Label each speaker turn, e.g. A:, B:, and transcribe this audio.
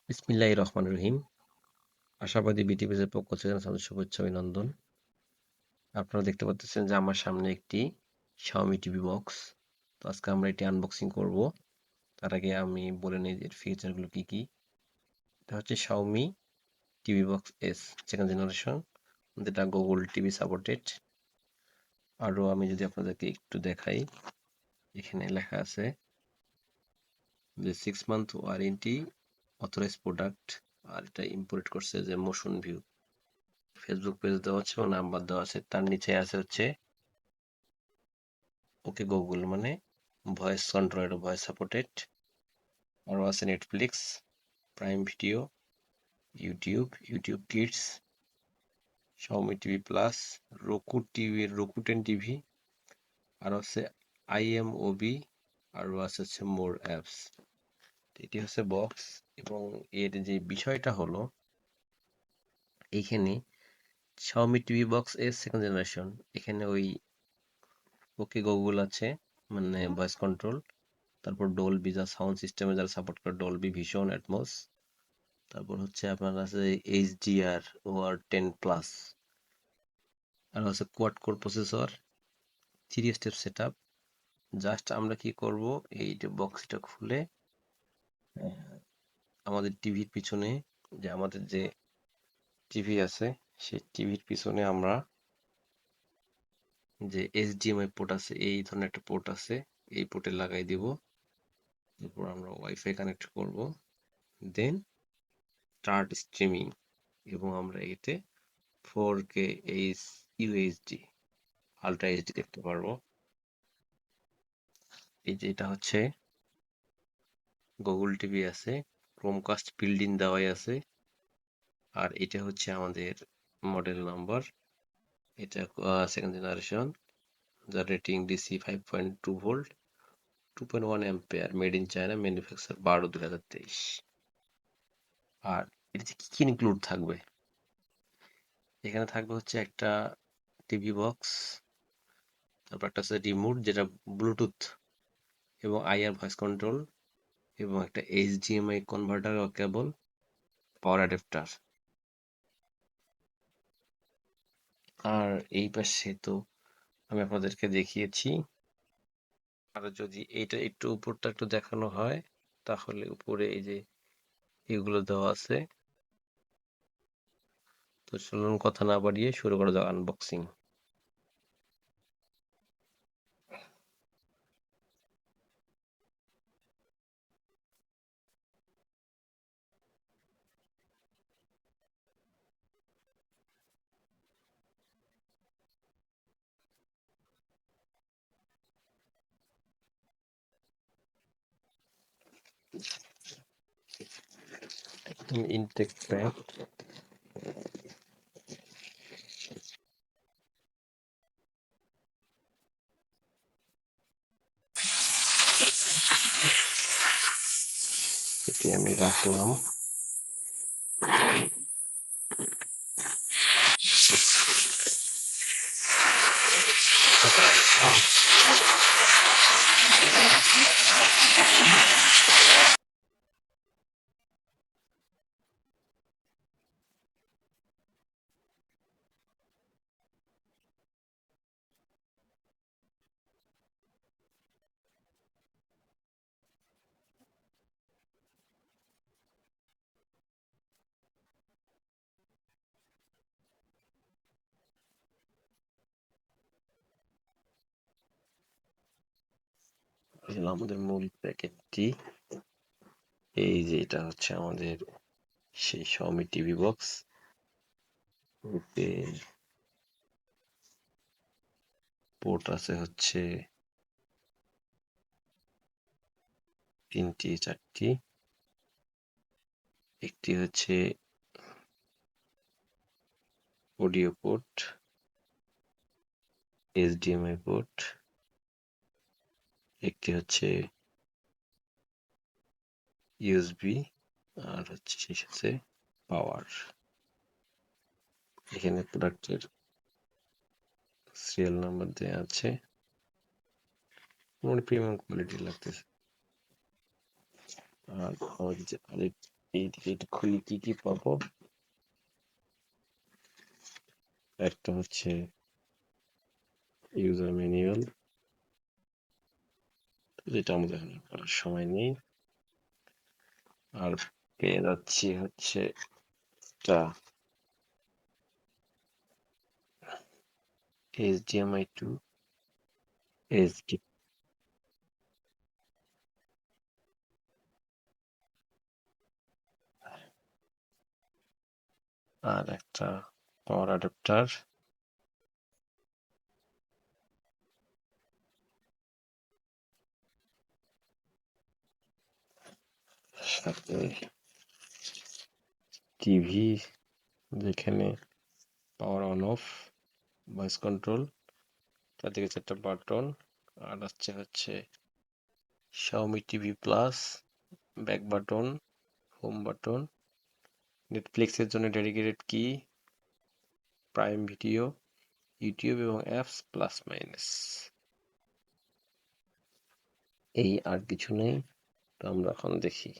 A: বিসমিল্লাহির রহমানির রহিম। আশাবাদী বিটিভির পক্ষ থেকে আপনাদের শুভেচ্ছা অভিনন্দন। আপনারা দেখতে পাচ্ছেন যে আমার সামনে একটি Xiaomi টিভি বক্স। তো আজকে আমরা এটি আনবক্সিং করব। তার আগে আমি বলে নিই এর ফিচারগুলো কি কি। এটা হচ্ছে Xiaomi TV box S second generation, যেটা গুগল টিভি সাপোর্টেড। আরও আমি যদি আপনাদেরকে একটু দেখাই, এখানে লেখা আছে যে 6 মান্থ ওয়ারেন্টি, অথরাইজ প্রোডাক্ট। আর এটা ইম্পোর্ট করছে যে মোশন ভিউ। ফেসবুক পেজ দেওয়া আছে ও নাম্বার দেওয়া আছে। তার নিচে আছে হচ্ছে ওকে গুগল, মানে ভয়েস কন্ট্রোল, ভয়েস সাপোর্টেড। আরও আছে Netflix, prime video, YouTube kids, Xiaomi TV plus, roku 10 TV, আর আছে IMOB, আরও আছে হচ্ছে মোর অ্যাপস। এটি হচ্ছে বক্স। এবং এর যে বিষয়টা হলো, এইখানে Xiaomi টিভি বক্স এর সেকেন্ড জেনারেশন, এখানে ওই ওকে গুগল আছে, মানে ভয়েস কন্ট্রোল। তারপর ডলবি, যা সাউন্ড সিস্টেমে যারা সাপোর্ট করে, ডলবি ভিশন, অ্যাটমস। তারপর হচ্ছে আপনার আছে HDR ওয়ার 10 প্লাস। আর হচ্ছে quad core processor, 3 step set up. Just আমরা কি করব, এই যে বক্সটা খুলে আমাদের টিভির পিছনে, যে আমাদের যে টিভি আছে সেই টিভির পিছনে আমরা যে HDMI পোর্ট আছে, এই ধরনের একটা পোর্ট আছে, এই পোর্টে লাগাই দিব। এরপর আমরা ওয়াইফাই কানেক্ট করব, দেন স্টার্ট স্ট্রিমিং। এবং আমরা এতে 4K UHD আলট্রা এইচডি দেখতে পারবো। এই যে এটা হচ্ছে গুগল টিভি আছে, ক্রোমকাস্ট বিল্ড ইন দেওয়াই আছে। আর এটা হচ্ছে আমাদের মডেল নাম্বার। এটা সেকেন্ড জেনারেশন, যার rating DC 5.2 volt, 2.1 ampere, made in China, manufacture 12/2023। আর এটাতে কি কি ইনক্লুড থাকবে, এখানে থাকবে হচ্ছে একটা টিভি বক্স, তারপর একটা হচ্ছে রিমোট যেটা ব্লুটুথ এবং আইআর ভয়েস কন্ট্রোল, এবং একটা HDMI কনভার্টার ও কেবল, পাওয়ার অ্যাডাপ্টার। আর এই পাশে তো আমি আপনাদেরকে দেখিয়েছি। আর যদি এইটা একটু উপরটা একটু দেখানো হয়, তাহলে উপরে এই যে এগুলো দেওয়া আছে। তো চলুন কথা না বাড়িয়ে শুরু করা যাক আনবক্সিং। ইনটেক প্যাক, এটি আমি রাখলাম। আমাদের মূল প্যাকেটটি, এই যে এটা হচ্ছে আমাদের সেই Xiaomi টিভি বক্স। পোর্ট আছে হচ্ছে 3টি 4টি। একটি হচ্ছে অডিও পোর্ট, HDMI পোর্ট, একটি হচ্ছে USB, আর হচ্ছে শেষ আছে পাওয়ার। এখানে প্রোডাক্টের সিরিয়াল নাম্বার দেওয়া আছে, মানে প্রিমিয়াম কোয়ালিটি লাগতেছে। আর আমাদের যে আরেক এইদিকে একটু খুলি, কি পাবো। একটা হচ্ছে ইউজার ম্যানুয়াল, যেটা আমাদের এখন করার সময় নেই। আর পেয়ে যাচ্ছি হচ্ছে একটা HDMI to HD, আর একটা পাওয়ার অ্যাডাপ্টার, সাথে টিভি, যেখানে power on off, voice control, চারদিকে 4টা বাটন। আর হচ্ছে Xiaomi TV plus, back button, home button, নেটফ্লিক্সের জন্য dedicated key, prime video, YouTube এবং অ্যাপস প্লাস মাইনাস। এই আর কিছু নেই। তো আমরা এখন দেখি